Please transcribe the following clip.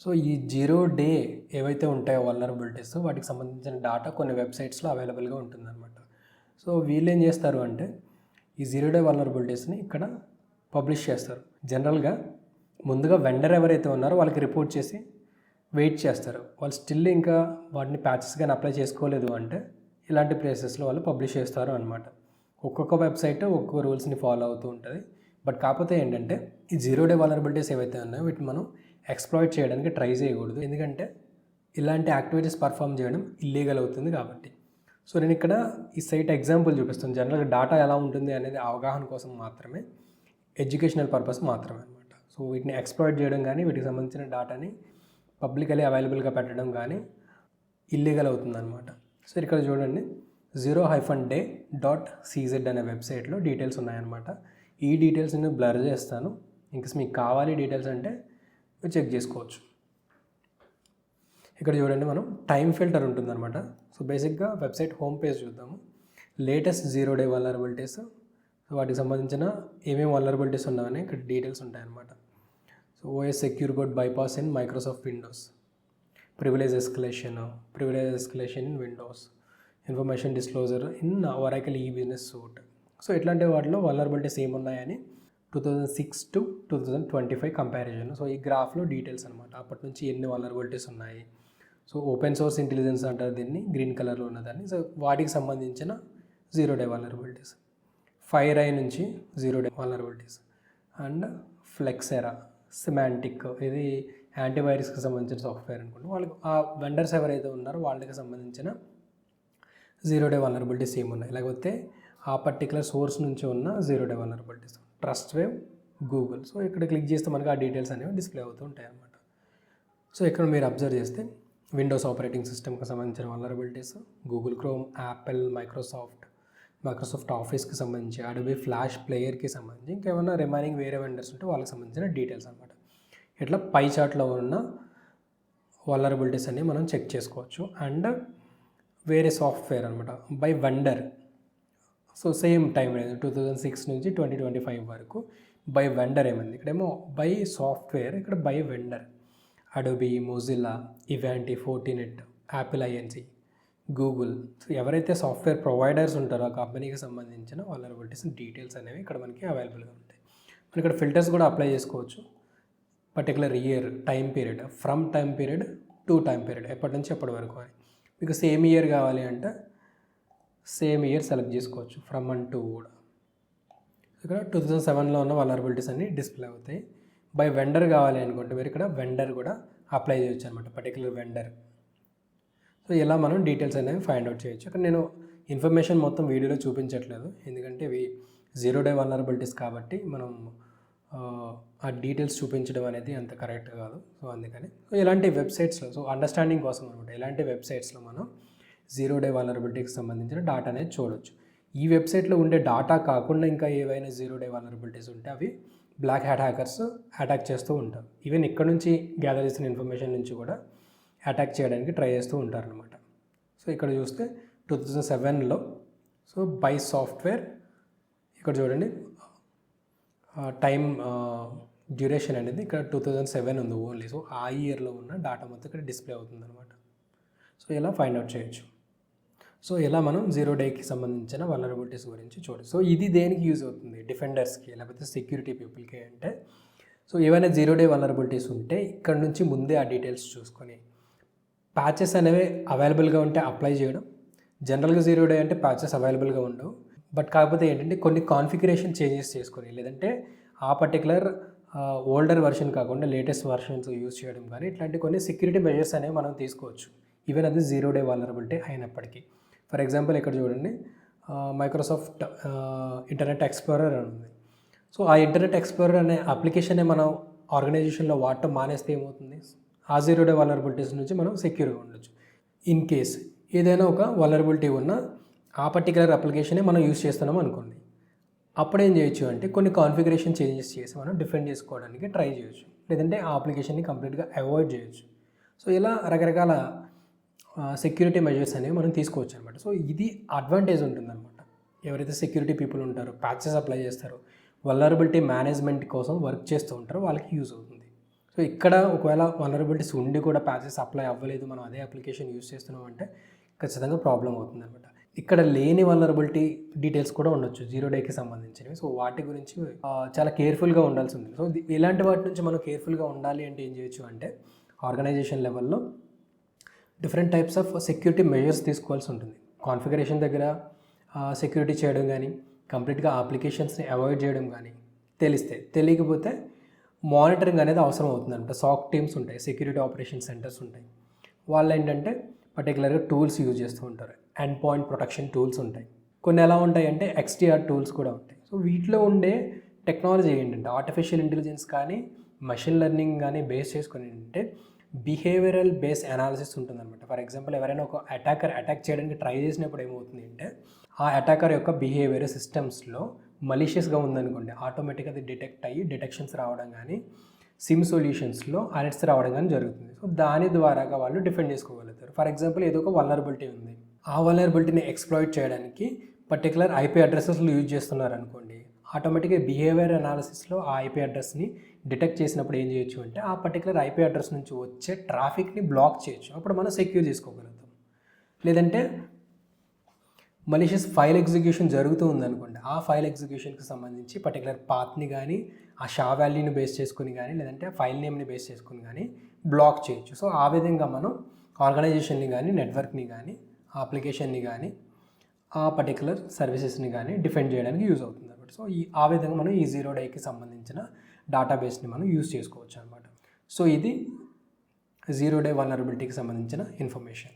So ఈ 0 day ఏవైతే ఉంటాయో వల్నరబిలిటీస్ వాటికి సంబంధించిన డాటా కొన్ని వెబ్సైట్స్లో అవైలబుల్గా ఉంటుందన్నమాట. సో వీళ్ళేం చేస్తారు అంటే ఈ 0 డే వల్నరబిలిటీస్ని ఇక్కడ పబ్లిష్ చేస్తారు. జనరల్గా ముందుగా వెండర్ ఎవరైతే ఉన్నారో వాళ్ళకి రిపోర్ట్ చేసి వెయిట్ చేస్తారు. వాళ్ళు స్టిల్ ఇంకా వాటిని ప్యాచెస్ కానీ అప్లై చేసుకోలేదు అంటే ఇలాంటి ప్లేసెస్లో వాళ్ళు పబ్లిష్ చేస్తారు అనమాట. ఒక్కొక్క వెబ్సైట్ ఒక్కొక్క రూల్స్ని ఫాలో అవుతూ ఉంటుంది. బట్ కాకపోతే ఏంటంటే ఈ 0 డే వల్నరబిలిటీస్ ఏవైతే ఉన్నాయో వీటిని మనం ఎక్స్‌ప్లాయిట్ చేయడానికి ట్రై చేయకూడదు. ఎందుకంటే ఇలాంటి యాక్టివిటీస్ పర్ఫామ్ చేయడం ఇల్లీగల్ అవుతుంది కాబట్టి. సో నేను ఇక్కడ ఈ సైట్ ఎగ్జాంపుల్ చూపిస్తాను. జనరల్గా డాటా ఎలా ఉంటుంది అనేది అవగాహన కోసం మాత్రమే, ఎడ్యుకేషనల్ పర్పస్ మాత్రమే అనమాట. సో వీటిని ఎక్స్‌ప్లాయిట్ చేయడం కానీ వీటికి సంబంధించిన డాటాని పబ్లికలీ అవైలబుల్గా పెట్టడం కానీ ఇల్లీగల్ అవుతుందన్నమాట. సో ఇక్కడ చూడండి 0-day.cz అనే వెబ్సైట్లో డీటెయిల్స్ ఉన్నాయన్నమాట. ఈ డీటెయిల్స్ నేను బ్లర్ చేస్తాను. ఇంకేస్ మీకు కావాలి డీటెయిల్స్ అంటే మీరు చెక్ చేసుకోవచ్చు. ఇక్కడ చూడండి మనం టైం ఫిల్టర్ ఉంటుందన్నమాట. సో బేసిక్గా వెబ్సైట్ హోమ్ పేజ్ చూద్దాము. లేటెస్ట్ 0 డే వల్నరబిలిటీస్, వాటికి సంబంధించిన ఏమేమి వల్నరబిలిటీస్ ఉన్నాయని ఇక్కడ డీటెయిల్స్ ఉంటాయన్నమాట. So OS secure boat bypass in Microsoft Windows, privilege escalation in Windows, information disclosure in Oracle ఈ బిజినెస్ సూట్. సో ఇట్లాంటి వాటిలో వల్నరబిలిటీస్ ఏమున్నాయని 2006 to 2025 కంపారిజన్. సో ఈ గ్రాఫ్లో డీటెయిల్స్ అనమాట. అప్పటి నుంచి ఎన్ని వల్నరబిలిటీస్ ఉన్నాయి. సో ఓపెన్ సోర్స్ ఇంటెలిజెన్స్ అంటారు దీన్ని, గ్రీన్ కలర్లో ఉన్నదాన్ని. సో వాటికి సంబంధించిన 0 డే వల్నరబిలిటీస్. FireEye నుంచి 0 డే వల్నరబిలిటీస్ అండ్ ఫ్లెక్సెరా, సిమాంటిక్, ఇది యాంటీవైరస్కి సంబంధించిన సాఫ్ట్వేర్ అనుకోండి. వాళ్ళకి ఆ వెండర్స్ ఎవరైతే ఉన్నారో వాళ్ళకి సంబంధించిన 0 డే వల్నరబిలిటీస్ ఏమున్నాయి, లేకపోతే ఆ పర్టికులర్ సోర్స్ నుంచి ఉన్న 0 డే వల్నరబిలిటీస్. ట్రస్ట్వేవ్, గూగుల్. సో ఇక్కడ క్లిక్ చేస్తే మనకి ఆ డీటెయిల్స్ అనేవి డిస్ప్లే అవుతూ ఉంటాయి అన్నమాట. సో ఇక్కడ మీరు అబ్జర్వ్ చేస్తే విండోస్ ఆపరేటింగ్ సిస్టమ్కి సంబంధించిన vulnerabilities, Google chrome, Apple, Microsoft ఆఫీస్కి సంబంధించి, అడోబీ ఫ్లాష్ ప్లేయర్కి సంబంధించి, ఇంకేమైనా రిమైనింగ్ వేరే వెండర్స్ ఉంటే వాళ్ళకి సంబంధించిన డీటెయిల్స్ అనమాట. ఇట్లా పై చార్ట్లో ఉన్న వల్నరబిలిటీస్ అన్ని మనం చెక్ చేసుకోవచ్చు. అండ్ వేరే సాఫ్ట్వేర్ అనమాట by vendor. So same time range 2006 నుంచి 2025 వరకు బై వెండర్ ఏమైంది. ఇక్కడేమో బై సాఫ్ట్వేర్, ఇక్కడ by vendor. Adobe, Mozilla, Ivanti, Fortinet, Apple Inc, Google. So ఎవరైతే సాఫ్ట్వేర్ ప్రొవైడర్స్ ఉంటారో ఆ కంపెనీకి సంబంధించిన వల్నరబిలిటీస్ డీటెయిల్స్ అనేవి ఇక్కడ మనకి అవైలబుల్గా ఉంటాయి. మనం ఇక్కడ ఫిల్టర్స్ కూడా అప్లై చేసుకోవచ్చు. Particular year, time period, from time period to time period, ఎప్పటి నుంచి ఎప్పటి వరకు అని. మీకు సేమ్ ఇయర్ కావాలి అంటే సేమ్ ఇయర్ సెలెక్ట్ చేసుకోవచ్చు, ఫ్రమ్ అండ్ టు కూడా. ఇక్కడ 2007లో ఉన్న వల్నరబిలిటీస్ అన్ని డిస్ప్లే అవుతాయి. బై వెండర్ కావాలి అనుకుంటే మీరు ఇక్కడ వెండర్ కూడా అప్లై చేయొచ్చు అనమాట, పర్టికులర్ వెండర్. సో ఇలా మనం డీటెయిల్స్ అనేవి ఫైండ్ అవుట్ చేయొచ్చు. ఇక్కడ నేను ఇన్ఫర్మేషన్ మొత్తం వీడియోలో చూపించట్లేదు, ఎందుకంటే ఇవి 0 డే వల్నరబిలిటీస్ కాబట్టి మనం ఆ డీటెయిల్స్ చూపించడం అనేది అంత కరెక్ట్ కాదు. సో అందుకని ఇలాంటి వెబ్సైట్స్లో, సో అండర్స్టాండింగ్ కోసం అనమాట, ఇలాంటి వెబ్సైట్స్లో మనం 0 డే వల్నరబిలిటీకి సంబంధించిన డాటా అనేది చూడవచ్చు. ఈ వెబ్సైట్లో ఉండే డాటా కాకుండా ఇంకా ఏవైనా 0 డే వల్నరబిలిటీస్ ఉంటే అవి బ్లాక్ హ్యాట్ హ్యాకర్స్ అటాక్ చేస్తూ ఉంటారు. ఈవెన్ ఇక్కడ నుంచి గ్యాదర్ చేసిన ఇన్ఫర్మేషన్ నుంచి కూడా అటాక్ చేయడానికి ట్రై చేస్తూ ఉంటారనమాట. సో ఇక్కడ చూస్తే 2007లో సో బై సాఫ్ట్వేర్, ఇక్కడ చూడండి టైం డ్యూరేషన్ అనేది ఇక్కడ 2007 ఉంది ఓన్లీ. సో ఆ ఇయర్లో ఉన్న డాటా మొత్తం ఇక్కడ డిస్ప్లే అవుతుంది అనమాట. సో ఇలా ఫైండ్ అవుట్ చేయొచ్చు. సో ఇలా మనం 0 డేకి సంబంధించిన వల్నరబిలిటీస్ గురించి చూడొచ్చు. సో ఇది దేనికి యూజ్ అవుతుంది, డిఫెండర్స్కి లేకపోతే సెక్యూరిటీ పీపుల్కి అంటే, సో ఏవైనా 0 డే వల్నరబిలిటీస్ ఉంటే ఇక్కడ నుంచి ముందే ఆ డీటెయిల్స్ చూసుకొని ప్యాచెస్ అనేవి అవైలబుల్గా ఉంటే అప్లై చేయడం. జనరల్గా 0 డే అంటే ప్యాచెస్ అవైలబుల్గా ఉండవు. బట్ కాకపోతే ఏంటంటే కొన్ని కాన్ఫిగరేషన్ చేంజెస్ చేసుకొని, లేదంటే ఆ పర్టికులర్ ఓల్డర్ వర్షన్ కాకుండా లేటెస్ట్ వర్షన్స్ యూజ్ చేయడం కానీ, ఇట్లాంటి కొన్ని సెక్యూరిటీ మెజర్స్ అనేవి మనం తీసుకోవచ్చు, ఈవెన్ అది 0 డే వల్నరబిలిటీ అయినప్పటికీ. ఫర్ ఎగ్జాంపుల్ ఇక్కడ చూడండి మైక్రోసాఫ్ట్ ఇంటర్నెట్ ఎక్స్ప్లోరర్ అని ఉంది. సో ఆ ఇంటర్నెట్ ఎక్స్ప్లోరర్ అనే అప్లికేషనే మనం ఆర్గనైజేషన్లో వాడటం మానేస్తే ఏమవుతుంది, ఆ 0 డే వల్నరబిలిటీస్ నుంచి మనం సెక్యూర్గా ఉండొచ్చు. ఇన్ కేస్ ఏదైనా ఒక వల్నరబిలిటీ ఉన్న ఆ పర్టికులర్ అప్లికేషనే మనం యూజ్ చేస్తున్నాం అనుకోండి, అప్పుడు ఏం చేయొచ్చు అంటే కొన్ని కాన్ఫిగరేషన్ చేంజెస్ చేసి మనం డిఫెండ్ చేసుకోవడానికి ట్రై చేయొచ్చు, లేదంటే ఆ అప్లికేషన్ని కంప్లీట్గా అవాయిడ్ చేయొచ్చు. సో ఇలా రకరకాల సెక్యూరిటీ మెజర్స్ అనేవి మనం తీసుకోవచ్చు అనమాట. సో ఇది అడ్వాంటేజ్ ఉంటుందన్నమాట. ఎవరైతే సెక్యూరిటీ పీపుల్ ఉంటారో, ప్యాచెస్ అప్లై చేస్తారో, వల్నరబిలిటీ మేనేజ్మెంట్ కోసం వర్క్ చేస్తూ ఉంటారో వాళ్ళకి యూజ్ అవుతుంది. సో ఇక్కడ ఒకవేళ వలనరబిలిటీస్ ఉండి కూడా ప్యాచెస్ అప్లై అవ్వలేదు, మనం అదే అప్లికేషన్ యూస్ చేస్తున్నాం అంటే ఖచ్చితంగా ప్రాబ్లం అవుతుంది అనమాట. ఇక్కడ లేని వలనరబిలిటీ డీటెయిల్స్ కూడా ఉండొచ్చు 0 డేకి సంబంధించినవి. సో వాటి గురించి చాలా కేర్ఫుల్గా ఉండాల్సి ఉంటుంది. సో ఇలాంటి వాటి నుంచి మనం కేర్ఫుల్గా ఉండాలి అంటే ఏం చేయొచ్చు అంటే ఆర్గనైజేషన్ లెవెల్లో different types of security measures తీసుకోవాల్సి ఉంటుంది. కాన్ఫిగరేషన్ దగ్గర సెక్యూరిటీ చేయడం కానీ, కంప్లీట్గా అప్లికేషన్స్ని అవాయిడ్ చేయడం కానీ తెలియకపోతే మానిటరింగ్ అనేది అవసరం అవుతుంది అనమాట. సాక్ టీమ్స్ ఉంటాయి, సెక్యూరిటీ ఆపరేషన్ సెంటర్స్ ఉంటాయి. వాళ్ళు ఏంటంటే పర్టికులర్గా టూల్స్ యూజ్ చేస్తూ ఉంటారు. ఎండ్ పాయింట్ ప్రొటెక్షన్ టూల్స్ ఉంటాయి. కొన్ని ఎలా ఉంటాయి అంటే XDR టూల్స్ కూడా ఉంటాయి. సో వీటిలో ఉండే టెక్నాలజీ ఏంటంటే ఆర్టిఫిషియల్ ఇంటెలిజెన్స్ కానీ మెషిన్ లెర్నింగ్ కానీ బేస్ చేసుకుని ఏంటంటే బిహేవియరల్ బేస్ అనాలిసిస్ ఉంటుందన్నమాట. ఫర్ ఎగ్జాంపుల్ ఎవరైనా ఒక అటాక్ చేయడానికి ట్రై చేసినప్పుడు ఏమవుతుంది అంటే ఆ అటాకర్ యొక్క బిహేవియర్ సిస్టమ్స్లో మలీషియస్గా ఉందనుకోండి, ఆటోమేటిక్గా అది డిటెక్ట్ అయ్యి డిటెక్షన్స్ రావడం కానీ సిమ్ సొల్యూషన్స్లో అలర్ట్స్ రావడం కానీ జరుగుతుంది. సో దాని ద్వారాగా వాళ్ళు డిఫెండ్ చేసుకోగలుగుతారు. ఫర్ ఎగ్జాంపుల్ ఏదో ఒక వల్నరబిలిటీ ఉంది, ఆ వల్నరబిలిటీని ఎక్స్ప్లాయిట్ చేయడానికి పర్టికులర్ IP అడ్రసెస్లు యూజ్ చేస్తున్నారు అనుకోండి, ఆటోమేటిక్గా బిహేవియర్ అనాలిసిస్లో ఆ IP అడ్రస్ని డిటెక్ట్ చేసినప్పుడు ఏం చేయొచ్చు అంటే ఆ పర్టికులర్ IP అడ్రస్ నుంచి వచ్చే ట్రాఫిక్ని బ్లాక్ చేయొచ్చు. అప్పుడు మనం సెక్యూర్ చేసుకోగలుగుతాం. లేదంటే మలీషియస్ ఫైల్ ఎగ్జిక్యూషన్ జరుగుతూ ఉందనుకోండి, ఆ ఫైల్ ఎగ్జిక్యూషన్కి సంబంధించి పర్టికులర్ పాత్ని కానీ ఆ షా వాల్యూని బేస్ చేసుకుని కానీ లేదంటే ఆ ఫైల్ నేమ్ని బేస్ చేసుకుని కానీ బ్లాక్ చేయొచ్చు. సో ఆ విధంగా మనం ఆర్గనైజేషన్ని కానీ నెట్వర్క్ని కానీ ఆ అప్లికేషన్ని కానీ ఆ పర్టికులర్ సర్వీసెస్ని కానీ డిఫెండ్ చేయడానికి యూజ్ అవుతుంది అనమాట. సో ఆ విధంగా మనం ఈ 0 డేకి సంబంధించిన డేటాబేస్ని మనం యూజ్ చేసుకోవచ్చు అనమాట. సో ఇది 0 డే వల్నరబిలిటీకి సంబంధించిన ఇన్ఫర్మేషన్.